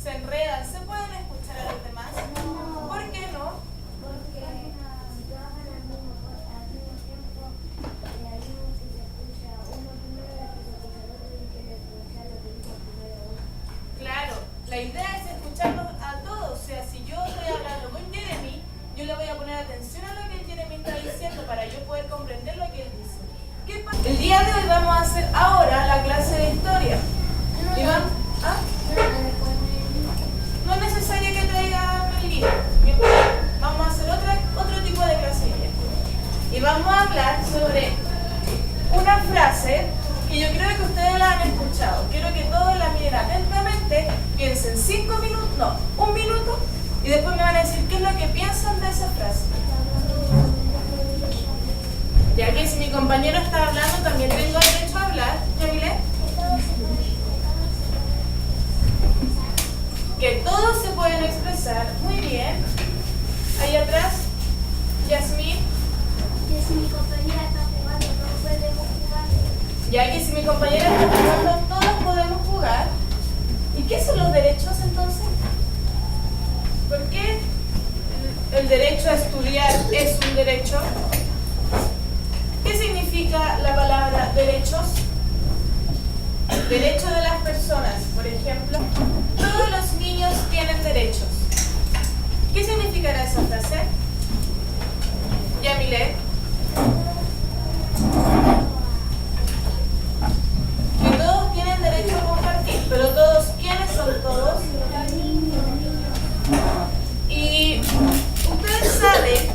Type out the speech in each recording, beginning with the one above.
se enredan. ¿Se pueden escuchar a los demás? No. ¿Por qué no? Porque si trabajan al mismo tiempo, hay uno que se escucha uno primero, después se escucha el otro y quiere escuchar lo que dijo primero uno. Claro, la idea es escucharlos a todos. O sea, si yo estoy hablando con Jeremy, yo le voy a poner atención a lo que Jeremy está diciendo para yo poder comprender lo que él dice. ¿Qué pasa? El día de hoy vamos a hacer ahora la clase de historia. Y ¿Ah? No es necesario que traigan el libro. Vamos a hacer otro tipo de clase. Y vamos a hablar sobre una frase que yo creo que ustedes la han escuchado. Quiero que todos la miren atentamente, piensen 5 minutos, no, 1 minuto, y después me van a decir qué es lo que piensan de esa frase. Ya que si mi compañero está hablando, también tengo derecho a hablar. ¿Yamile? Que todos se pueden expresar. Muy bien. Ahí atrás, Yasmín. Que si mi compañera está jugando, no podemos jugar. Ya que si mi compañera está jugando, todos podemos jugar. ¿Y qué son los derechos entonces? ¿Por qué el derecho a estudiar es un derecho? ¿Qué significa la palabra derechos? Derecho de las personas, por ejemplo. Todos los niños tienen derechos. ¿Qué significará esa frase? Yamile. Que todos tienen derecho a compartir, pero todos, ¿quiénes son todos? Y ustedes saben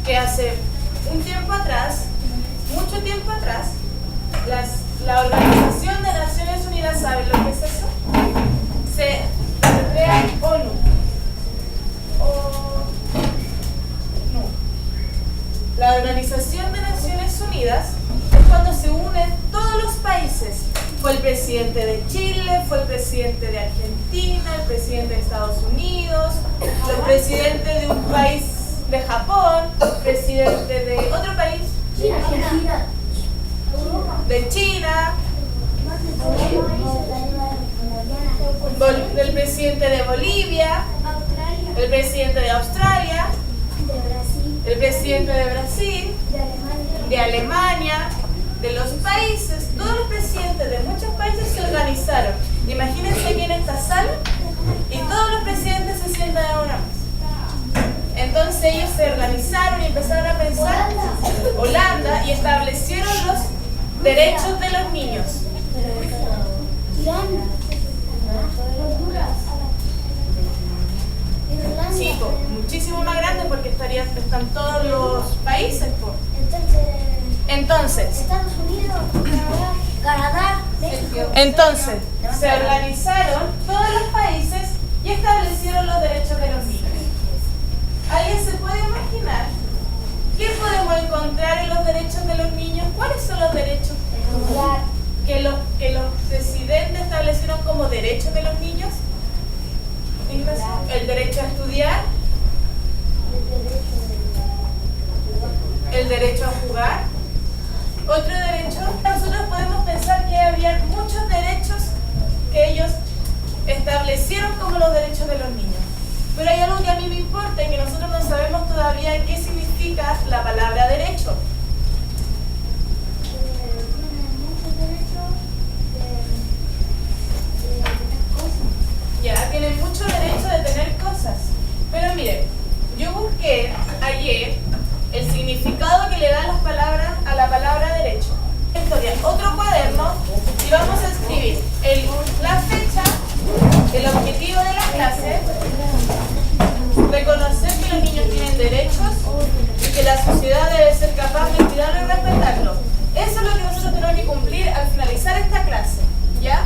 que hace un tiempo atrás, mucho tiempo atrás, la Organización de Naciones Unidas, ¿saben lo que es eso? Se crea ONU. La Organización de Naciones Unidas es cuando se unen todos los países. Fue el presidente de Chile, fue el presidente de Argentina, el presidente de Estados Unidos, el presidente de un país de Japón, el presidente de otro país, Argentina. de China, del presidente de Bolivia, el presidente de Australia, el presidente de Brasil, de Alemania, de los países, todos los presidentes de muchos países se organizaron. Imagínense aquí en esta sala y todos los presidentes se sientan a una mesa. Entonces ellos se organizaron y empezaron a pensar, Holanda, y establecieron los derechos de los niños. Sí, muchísimo más grande porque están todos los países. Entonces, Estados Unidos, Canadá, México. Entonces, se organizaron todos los países y establecieron los derechos de los niños. ¿Alguien se puede imaginar qué podemos encontrar en los derechos de los niños? ¿Cuáles son los derechos que los presidentes establecieron como derechos de los niños? El derecho a estudiar, el derecho a jugar. Otro derecho, nosotros podemos pensar que había muchos derechos que ellos establecieron como los derechos de los niños. Pero hay algo que a mí me importa y que nosotros no sabemos todavía qué significa la palabra derecho. Ya, tienen mucho derecho de tener cosas. Pero miren, yo busqué ayer el significado que le dan las palabras a la palabra derecho. Historia, otro cuaderno y vamos a escribir la fecha, el objetivo de la clase, reconocer que los niños tienen derechos y que la sociedad debe ser capaz de cuidarlo y respetarlo. Eso es lo que nosotros tenemos que cumplir al finalizar esta clase. ¿Ya?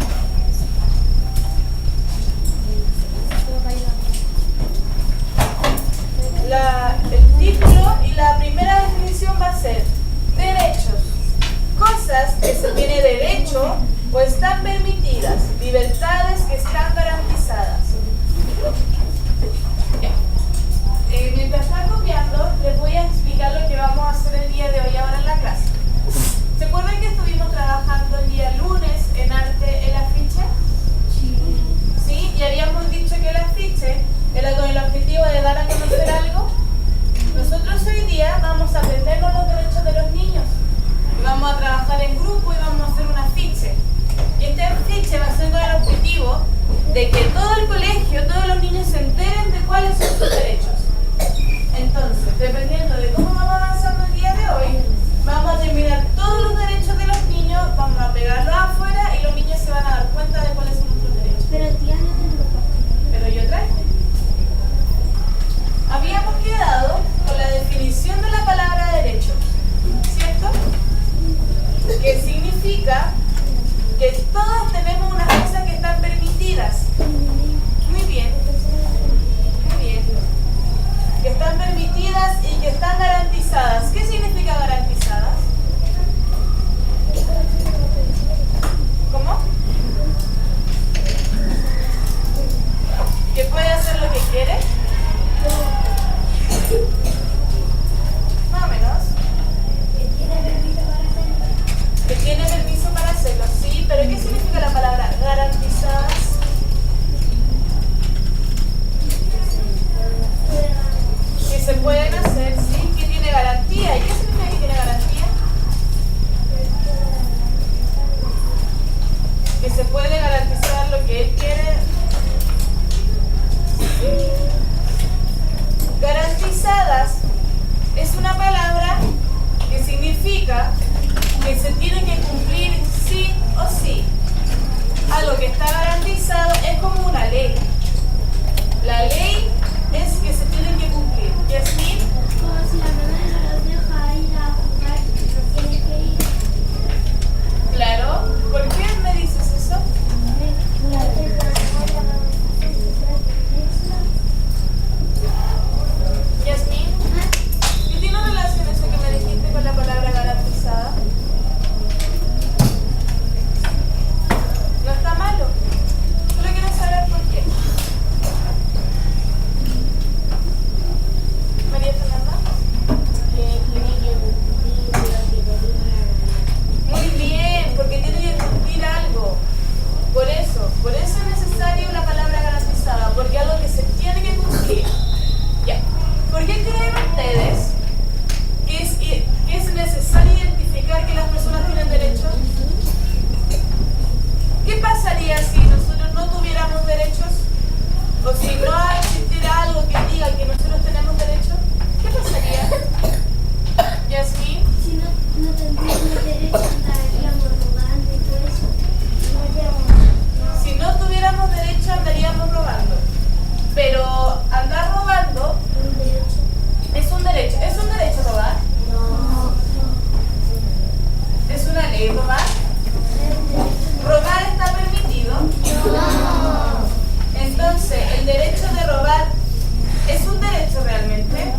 El título de que todo el colegio, todos los niños se enteren de cuáles son sus derechos. Entonces, dependiendo de cómo vamos avanzando el día de hoy, vamos a terminar todos los derechos de los niños, vamos a pegarlos afuera y los niños se van a dar cuenta de cuáles son nuestros derechos. Pero tía, no tengo papel. Pero yo traje. Habíamos quedado con la definición de la palabra derecho, ¿cierto? Que significa que todos tenemos unas cosas que están permitidas. Muy bien. Muy bien. Que están permitidas y que están garantizadas. ¿Qué significa garantizadas? ¿Cómo? ¿Que puede hacer lo que quiere? Más o menos. Que tiene permiso para hacerlo, sí, pero ¿qué significa la palabra garantizadas? Que se pueden hacer, sí, que tiene garantía. ¿Y qué significa que tiene garantía? Que se puede garantizar lo que él quiere. Garantizadas es una palabra que significa que se tiene que cumplir sí o sí. Algo que está garantizado es como una ley. La ley es que se tiene que cumplir. ¿Yasmín? Como si la mamá no los deja ir a jugar, no tiene que ir. Claro. ¿Por qué me dices eso? Yasmín, ¿qué tiene relación eso que me dijiste con la palabra garantizada? No está malo. Solo quiero saber por qué. María Fernanda. Muy bien, porque tiene que cumplir algo. Por eso es necesario la palabra garantizada, porque algo que se tiene que cumplir. Ya. ¿Por qué creen ustedes que es necesario identificar que las personas tienen derechos? ¿Qué pasaría si nosotros no tuviéramos derechos? O si no existiera algo que diga que nosotros tenemos derechos, ¿qué pasaría? Yasmín. Si no tendríamos derecho, andaríamos robando y todo eso. Si no tuviéramos derecho, andaríamos robando. Pero andar robando es un derecho. ¿Es un derecho robar? No. ¿Es una ley robar? ¿Robar está permitido? No. Entonces, ¿el derecho de robar es un derecho realmente?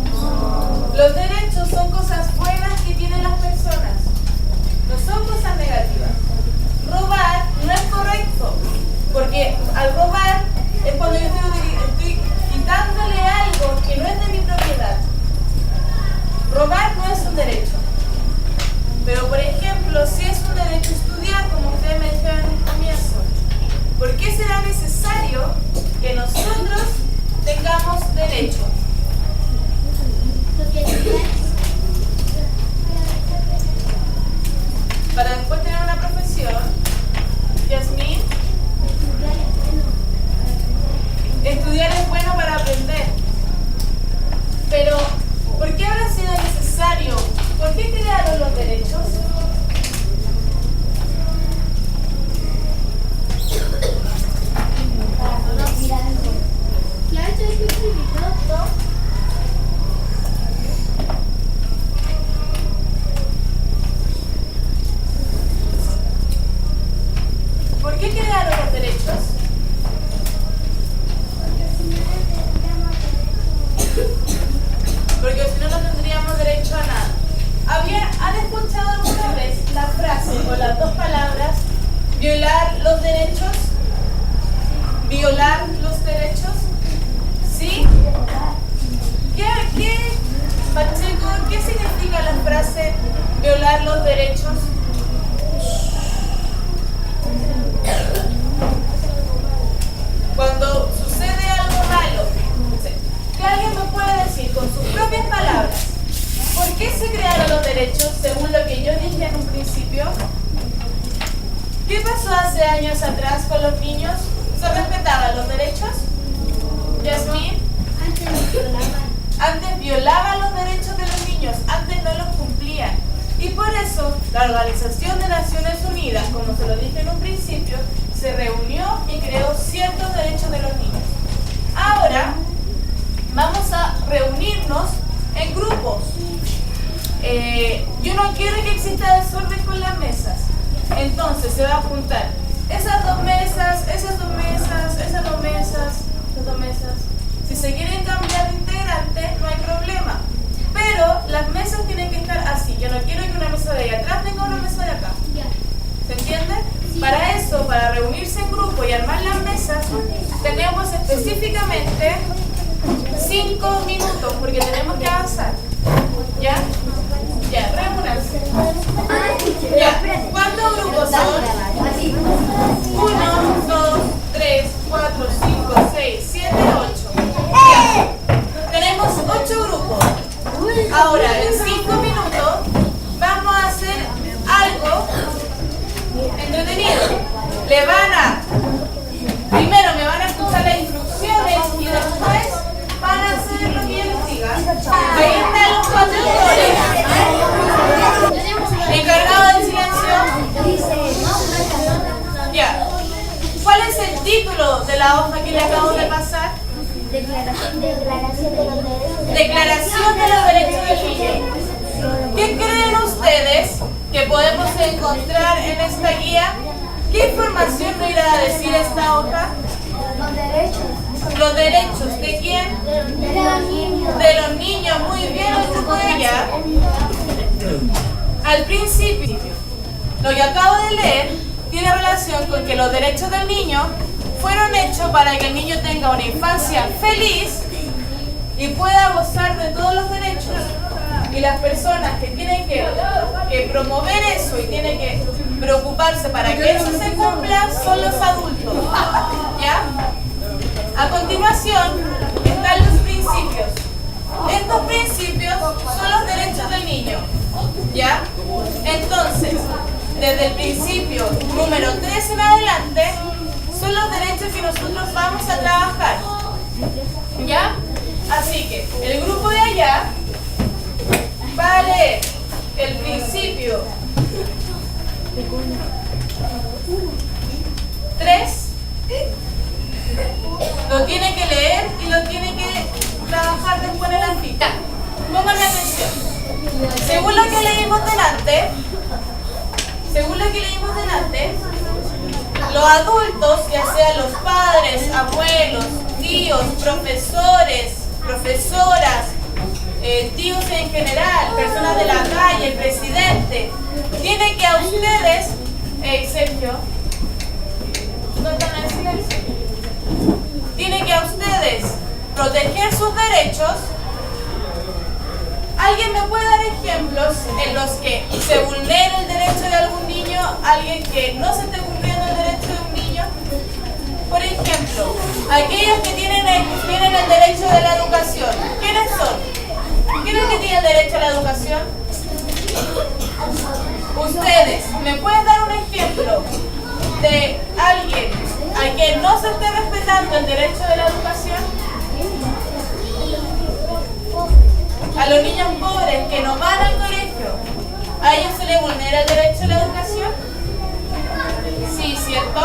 Los derechos son cosas buenas que tienen las personas, no son cosas negativas. Robar no es correcto, porque al robar es cuando yo estoy quitándole algo que no es de mi propiedad. Robar no es un derecho. Pero, por ejemplo, si es un derecho estudiar, como ustedes me dijeron en el comienzo, ¿por qué será necesario que nosotros tengamos derecho? Para después tener una profesión. Yasmín. Estudiar es bueno para aprender. Pero, ¿por qué habrá sido necesario? ¿Por qué crearon los derechos? ¿Por qué crearon los derechos? Porque si no, no tendríamos derecho a nada. ¿Han escuchado alguna vez la frase o las dos palabras violar los derechos? ¿Violar los derechos? ¿Sí? Pacheco, ¿qué significa la frase violar los derechos? Cuando sucede algo malo, ¿qué alguien me puede decir con sus propias palabras? ¿Por qué se crearon los derechos según lo que yo dije en un principio? ¿Qué pasó hace años atrás con los niños? ¿Se respetaban la Organización de Naciones Unidas, como se lo dije en un principio, se reunió y creó ciertos derechos de los niños. Ahora vamos a reunirnos en grupos. Yo no quiero que exista desorden con las mesas. Entonces se va a juntar esas dos mesas, esas dos mesas, esas dos mesas, esas dos mesas. Si se quieren cambiar de integrante, no hay problema. Pero las mesas tienen que estar así. Yo no quiero que una mesa de allá atrás tenga una mesa de acá. ¿Se entiende? Para eso, para reunirse en grupo y armar las mesas, tenemos específicamente 5 minutos porque tenemos que avanzar. ¿Ya? Ya, reúnanse. Ya, ¿cuántos grupos son? 1, 2, 3, 4, 5, 6, 7, 8. Ya. Tenemos 8 grupos. Ahora, en 5 minutos, vamos a hacer algo entretenido. Primero me van a escuchar las instrucciones y después van a hacer lo que yo les diga. Ahí están los 4 autores. Encargado del silencio. Ya. ¿Cuál es el título de la hoja que le acabo de pasar? Declaración de los derechos. Declaración de los derechos del niño. ¿Qué creen ustedes que podemos encontrar en esta guía? ¿Qué información nos irá a decir esta hoja? Los derechos. ¿Los derechos de quién? De los niños. De los niños. Muy bien, el grupo de ella. Al principio, lo que acabo de leer tiene relación con que los derechos del niño fueron hechos para que el niño tenga una infancia feliz y pueda gozar de todos los derechos. Y las personas que tienen que promover eso y tienen que preocuparse para que eso se cumpla son los adultos. ¿Ya? A continuación están los principios. Estos principios son los derechos del niño. ¿Ya? Entonces, desde el principio número 3 en adelante, son los derechos que nosotros vamos a trabajar. ¿Ya? Así que el grupo de allá va a leer el principio 3, lo tiene que leer y lo tiene que trabajar después en la fila. Pónganme atención. Según lo que leímos delante, los adultos, ya sean los padres, abuelos, tíos, profesores, profesoras, tíos en general, personas de la calle, el presidente, tiene que a ustedes, Sergio, ¿no están en silencio? Tiene que a ustedes proteger sus derechos. ¿Alguien me puede dar ejemplos en los que se vulnere el derecho de algún niño, alguien que no se esté cumpliendo el derecho de un niño? Por ejemplo, aquellos que tienen el derecho de la educación. ¿Quiénes son? ¿Quiénes que tienen derecho a la educación? Ustedes, ¿me pueden dar un ejemplo de alguien a quien no se esté respetando el derecho de la educación? A los niños pobres que no van al colegio, ¿a ellos se les vulnera el derecho a la educación? Sí, ¿cierto?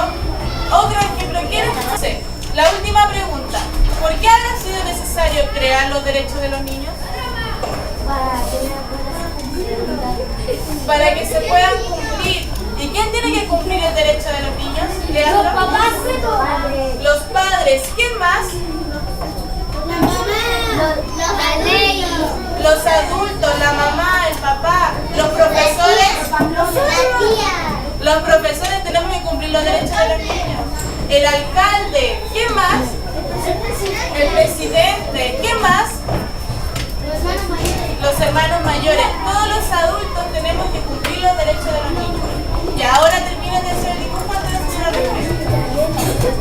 Otro ejemplo, ¿quieren conocer? La última pregunta, ¿por qué habrá sido necesario crear los derechos de los niños? Para que se puedan cumplir. ¿Y quién tiene que cumplir el derecho de los niños? Los papás. Los padres. ¿Quién más? La mamá. La ley. Los adultos, la mamá, el papá, los profesores. La tía. Los profesores tenemos que cumplir los derechos de los niños. El alcalde. ¿Quién más? El presidente. ¿Quién más? Los hermanos mayores. Todos los adultos tenemos que cumplir los derechos de los niños. Y ahora terminen de hacer el dibujo antes de hacer la reflexión.